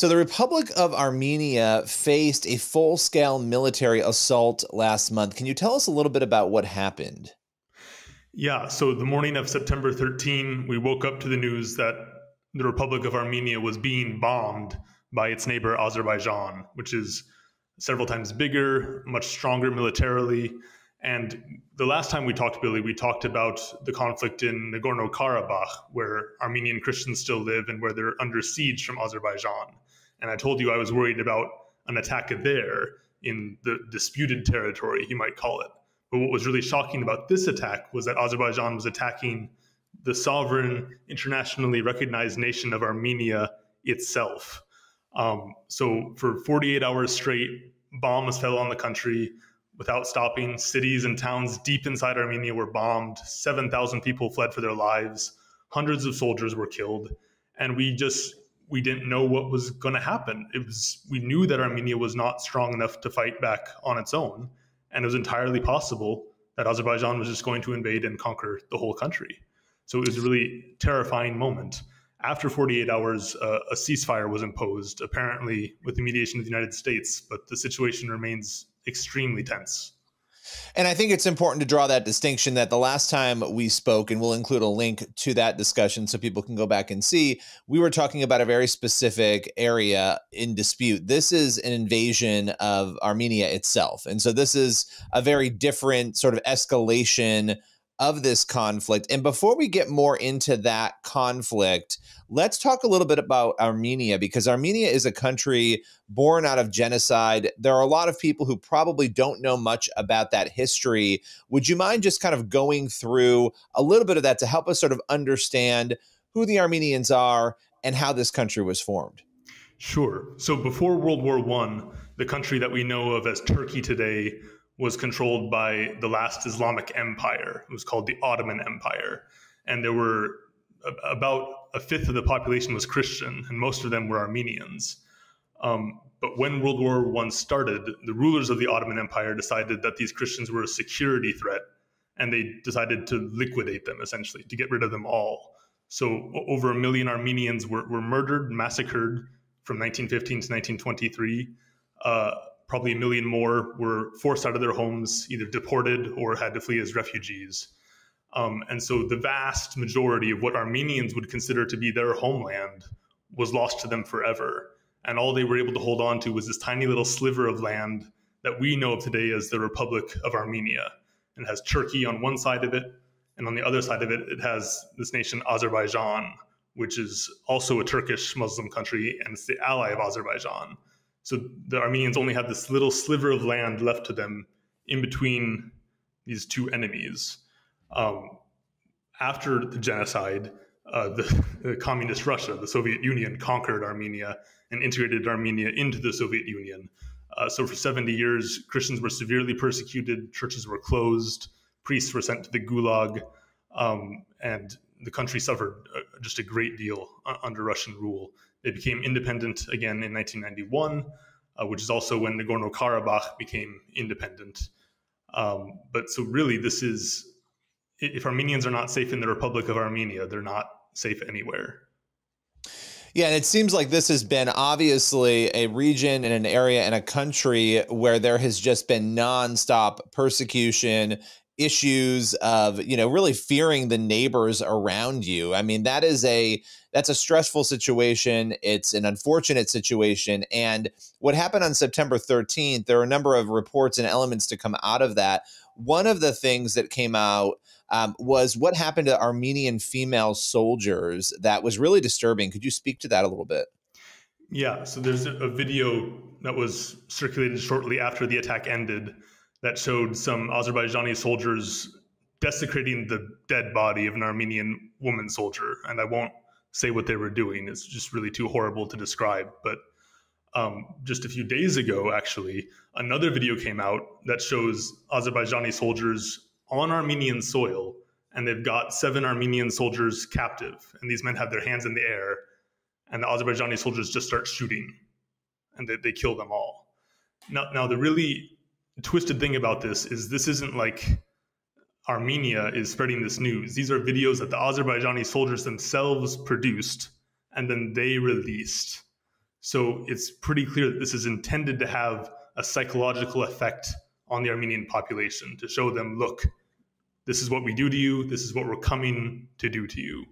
So the Republic of Armenia faced a full-scale military assault last month. Can you tell us a little bit about what happened? Yeah, so the morning of September 13, we woke up to the news that the Republic of Armenia was being bombed by its neighbor Azerbaijan, which is several times bigger, much stronger militarily. And the last time we talked, Billy, we talked about the conflict in Nagorno-Karabakh, where Armenian Christians still live and where they're under siege from Azerbaijan. And I told you I was worried about an attack there in the disputed territory, you might call it. But what was really shocking about this attack was that Azerbaijan was attacking the sovereign, internationally recognized nation of Armenia itself. So for 48 hours straight, bombs fell on the country without stopping. Cities and towns deep inside Armenia were bombed. 7,000 people fled for their lives. Hundreds of soldiers were killed. And we didn't know what was going to happen. We knew that Armenia was not strong enough to fight back on its own. And it was entirely possible that Azerbaijan was just going to invade and conquer the whole country. So it was a really terrifying moment. After 48 hours, a ceasefire was imposed, apparently with the mediation of the United States, but the situation remains extremely tense. And I think it's important to draw that distinction that the last time we spoke, and we'll include a link to that discussion so people can go back and see, we were talking about a very specific area in dispute. This is an invasion of Armenia itself. And so this is a very different sort of escalation of this conflict. And before we get more into that conflict, let's talk a little bit about Armenia, because Armenia is a country born out of genocide. There are a lot of people who probably don't know much about that history. Would you mind just kind of going through a little bit of that to help us sort of understand who the Armenians are and how this country was formed? Sure. So before World War I, the country that we know of as Turkey today was controlled by the last Islamic empire. It was called the Ottoman Empire. And there were about a fifth of the population was Christian, and most of them were Armenians. But when World War I started, the rulers of the Ottoman Empire decided that these Christians were a security threat, and they decided to liquidate them, essentially, to get rid of them all. So over 1 million Armenians were murdered, massacred from 1915 to 1923. Probably 1 million more were forced out of their homes, either deported or had to flee as refugees. And so the vast majority of what Armenians would consider to be their homeland was lost to them forever. And all they were able to hold on to was this tiny little sliver of land that we know of today as the Republic of Armenia. And it has Turkey on one side of it, and on the other side of it, it has this nation Azerbaijan, which is also a Turkish Muslim country, and it's the ally of Azerbaijan. So the Armenians only had this little sliver of land left to them in between these two enemies. After the genocide, the communist Russia, the Soviet Union, conquered Armenia and integrated Armenia into the Soviet Union. So for 70 years, Christians were severely persecuted, churches were closed, priests were sent to the Gulag, and the country suffered just a great deal under Russian rule. They became independent again in 1991, which is also when Nagorno-Karabakh became independent. But so really, this is, if Armenians are not safe in the Republic of Armenia, they're not safe anywhere. Yeah, and it seems like this has been obviously a region and an area and a country where there has just been nonstop persecution, issues of, really fearing the neighbors around you. I mean, that's a stressful situation. It's an unfortunate situation. And what happened on September 13th, there are a number of reports and elements to come out of that. One of the things that came out was what happened to Armenian female soldiers. That was really disturbing. Could you speak to that a little bit? Yeah, so there's a video that was circulated shortly after the attack ended that showed some Azerbaijani soldiers desecrating the dead body of an Armenian woman soldier. And I won't say what they were doing. It's just really too horrible to describe. But just a few days ago, actually, another video came out that shows Azerbaijani soldiers on Armenian soil, and they've got 7 Armenian soldiers captive. And these men have their hands in the air, and the Azerbaijani soldiers just start shooting, and they kill them all. Now, the really twisted thing about this isn't like Armenia is spreading this news. These are videos that the Azerbaijani soldiers themselves produced and then they released. So it's pretty clear that this is intended to have a psychological effect on the Armenian population, to show them, look, this is what we do to you, this is what we're coming to do to you.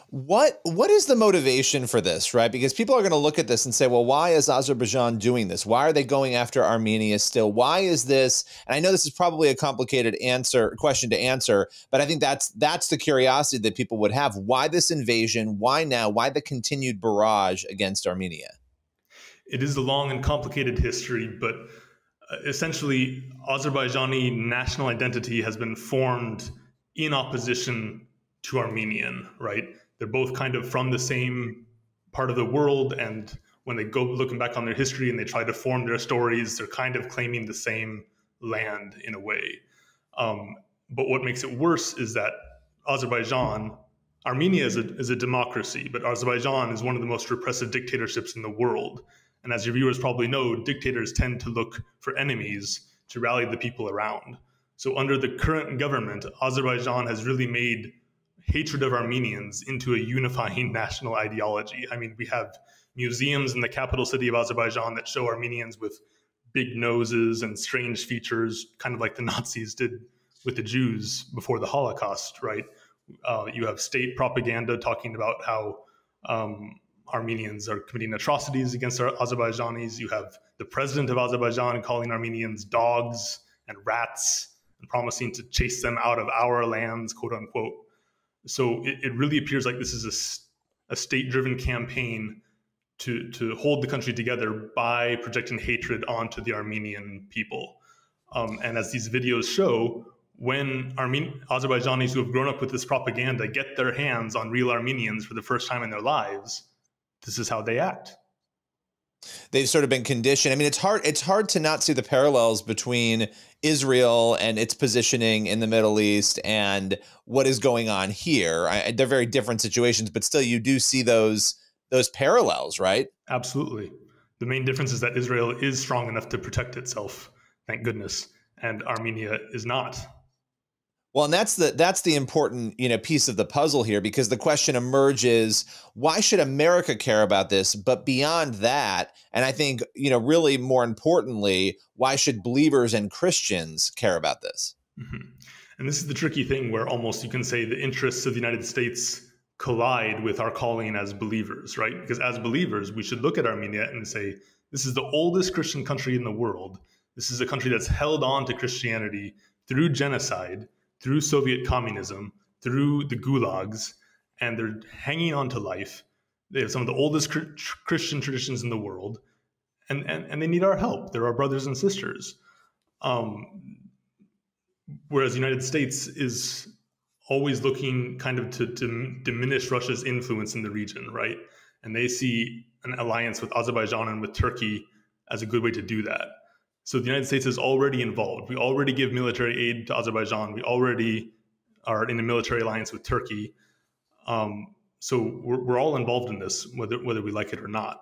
What is the motivation for this, right? Because people are going to look at this and say, well, why is Azerbaijan doing this? Why are they going after Armenia still? Why is this? And I know this is probably a complicated question to answer, but I think that's the curiosity that people would have. Why this invasion? Why now? Why the continued barrage against Armenia? It is a long and complicated history, but essentially, Azerbaijani national identity has been formed in opposition to Armenian, right? They're both kind of from the same part of the world, and when they go looking back on their history and they try to form their stories, they're kind of claiming the same land in a way. But what makes it worse is that Armenia is a democracy, but Azerbaijan is one of the most repressive dictatorships in the world. And as your viewers probably know, dictators tend to look for enemies to rally the people around. So under the current government, Azerbaijan has really made hatred of Armenians into a unifying national ideology. I mean, we have museums in the capital city of Azerbaijan that show Armenians with big noses and strange features, kind of like the Nazis did with the Jews before the Holocaust, right? You have state propaganda talking about how Armenians are committing atrocities against Azerbaijanis. You have the president of Azerbaijan calling Armenians dogs and rats and promising to chase them out of our lands, quote unquote. So it really appears like this is a state-driven campaign to hold the country together by projecting hatred onto the Armenian people. And as these videos show, when Azerbaijanis who have grown up with this propaganda get their hands on real Armenians for the first time in their lives, this is how they act. They've sort of been conditioned. I mean, it's hard to not see the parallels between Israel and its positioning in the Middle East and what is going on here. They're very different situations, but still you do see those parallels, right? Absolutely. The main difference is that Israel is strong enough to protect itself, thank goodness, and Armenia is not. Well, and that's the important, piece of the puzzle here, because the question emerges, why should America care about this? But beyond that, and I think, really more importantly, why should believers and Christians care about this? Mm-hmm. And this is the tricky thing where almost you can say the interests of the United States collide with our calling as believers, right? Because as believers, we should look at Armenia and say, this is the oldest Christian country in the world. This is a country that's held on to Christianity through genocide, through Soviet communism, through the gulags, and they're hanging on to life. They have some of the oldest Christian traditions in the world, and they need our help. They're our brothers and sisters. Whereas the United States is always looking kind of to diminish Russia's influence in the region, right? And they see an alliance with Azerbaijan and with Turkey as a good way to do that. So the United States is already involved. We already give military aid to Azerbaijan. We already are in a military alliance with Turkey. So we're all involved in this, whether we like it or not.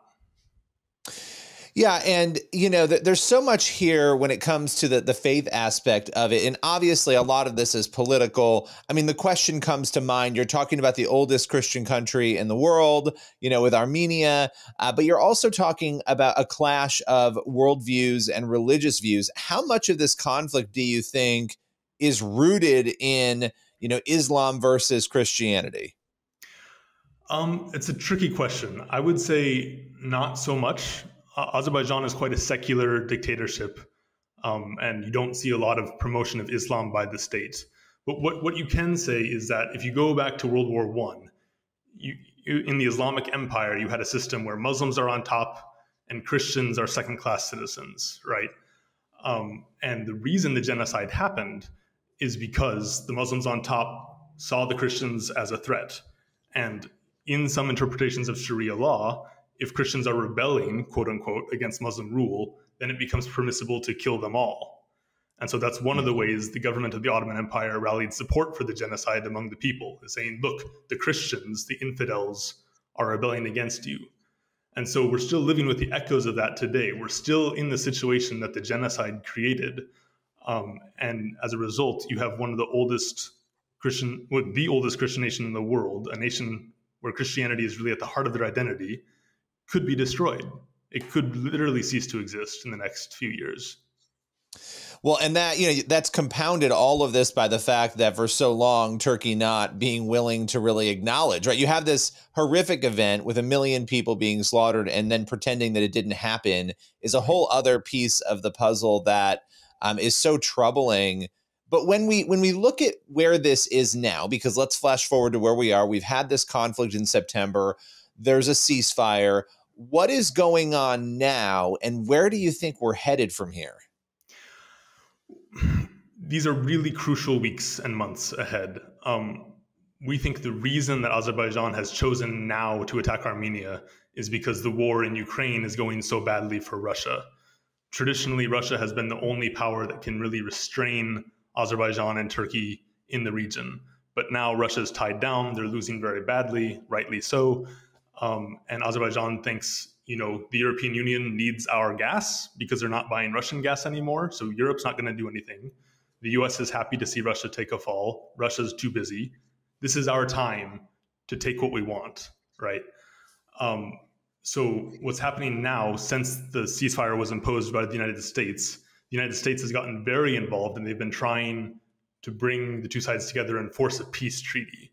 Yeah, and there's so much here when it comes to the faith aspect of it, and obviously a lot of this is political. I mean, the question comes to mind. You're talking about the oldest Christian country in the world, with Armenia, but you're also talking about a clash of worldviews and religious views. How much of this conflict do you think is rooted in, Islam versus Christianity? It's a tricky question. I would say not so much. Azerbaijan is quite a secular dictatorship, and you don't see a lot of promotion of Islam by the state. But what you can say is that if you go back to World War I, in the Islamic Empire, you had a system where Muslims are on top and Christians are second-class citizens, right? And the reason the genocide happened is because the Muslims on top saw the Christians as a threat. And in some interpretations of Sharia law, if Christians are rebelling, quote unquote, against Muslim rule, then it becomes permissible to kill them all. And so that's one of the ways the government of the Ottoman Empire rallied support for the genocide among the people, is saying, look, the Christians, the infidels, are rebelling against you. And so we're still living with the echoes of that today. We're still in the situation that the genocide created. And as a result, you have one of the oldest Christian nation in the world, a nation where Christianity is really at the heart of their identity, could be destroyed. It could literally cease to exist in the next few years. Well, and that, that's compounded all of this by the fact that for so long, Turkey not being willing to really acknowledge, right? You have this horrific event with 1 million people being slaughtered, and then pretending that it didn't happen is a whole other piece of the puzzle that is so troubling. But when we look at where this is now, because let's flash forward to where we are, we've had this conflict in September, there's a ceasefire. What is going on now, and where do you think we're headed from here? These are really crucial weeks and months ahead. We think the reason that Azerbaijan has chosen now to attack Armenia is because the war in Ukraine is going so badly for Russia. Traditionally, Russia has been the only power that can really restrain Azerbaijan and Turkey in the region. But now Russia is tied down. They're losing very badly, rightly so. And Azerbaijan thinks, the European Union needs our gas because they're not buying Russian gas anymore. So Europe's not going to do anything. The US is happy to see Russia take a fall. Russia's too busy. This is our time to take what we want, right? So what's happening now, since the ceasefire was imposed by the United States has gotten very involved, and they've been trying to bring the two sides together and force a peace treaty.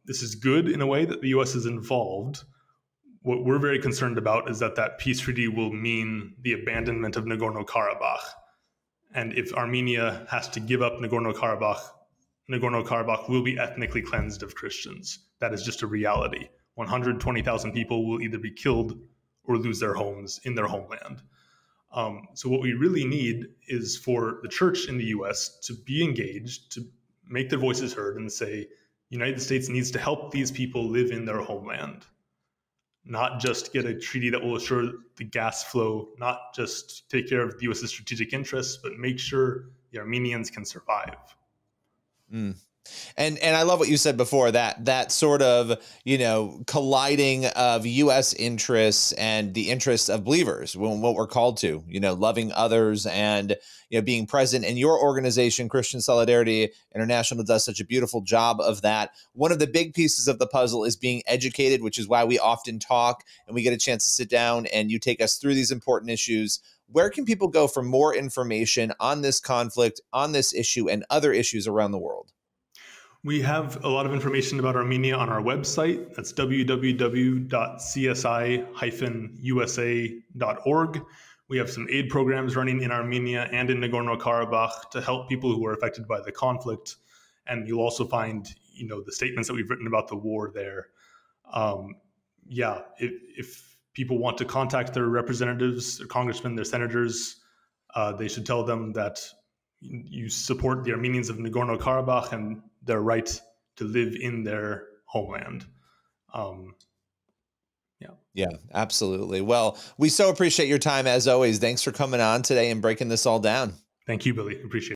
This is good in a way that the US is involved. What we're very concerned about is that peace treaty will mean the abandonment of Nagorno-Karabakh. And if Armenia has to give up Nagorno-Karabakh, Nagorno-Karabakh will be ethnically cleansed of Christians. That is just a reality. 120,000 people will either be killed or lose their homes in their homeland. So what we really need is for the church in the US to be engaged, to make their voices heard and say, the United States needs to help these people live in their homeland. Not just get a treaty that will assure the gas flow, not just take care of the U.S.'s strategic interests, but make sure the Armenians can survive. Mm. And I love what you said before, that sort of, colliding of U.S. interests and the interests of believers, what we're called to, loving others and, being present. And your organization, Christian Solidarity International, does such a beautiful job of that. One of the big pieces of the puzzle is being educated, which is why we often talk and we get a chance to sit down and you take us through these important issues. Where can people go for more information on this conflict, on this issue, and other issues around the world? We have a lot of information about Armenia on our website. That's www.csi-usa.org. We have some aid programs running in Armenia and in Nagorno-Karabakh to help people who are affected by the conflict. And you'll also find, the statements that we've written about the war there. If people want to contact their representatives, their congressmen, their senators, they should tell them that you support the Armenians of Nagorno-Karabakh and their right to live in their homeland. Yeah, absolutely. Well, we so appreciate your time as always. Thanks for coming on today and breaking this all down. Thank you, Billy. Appreciate it.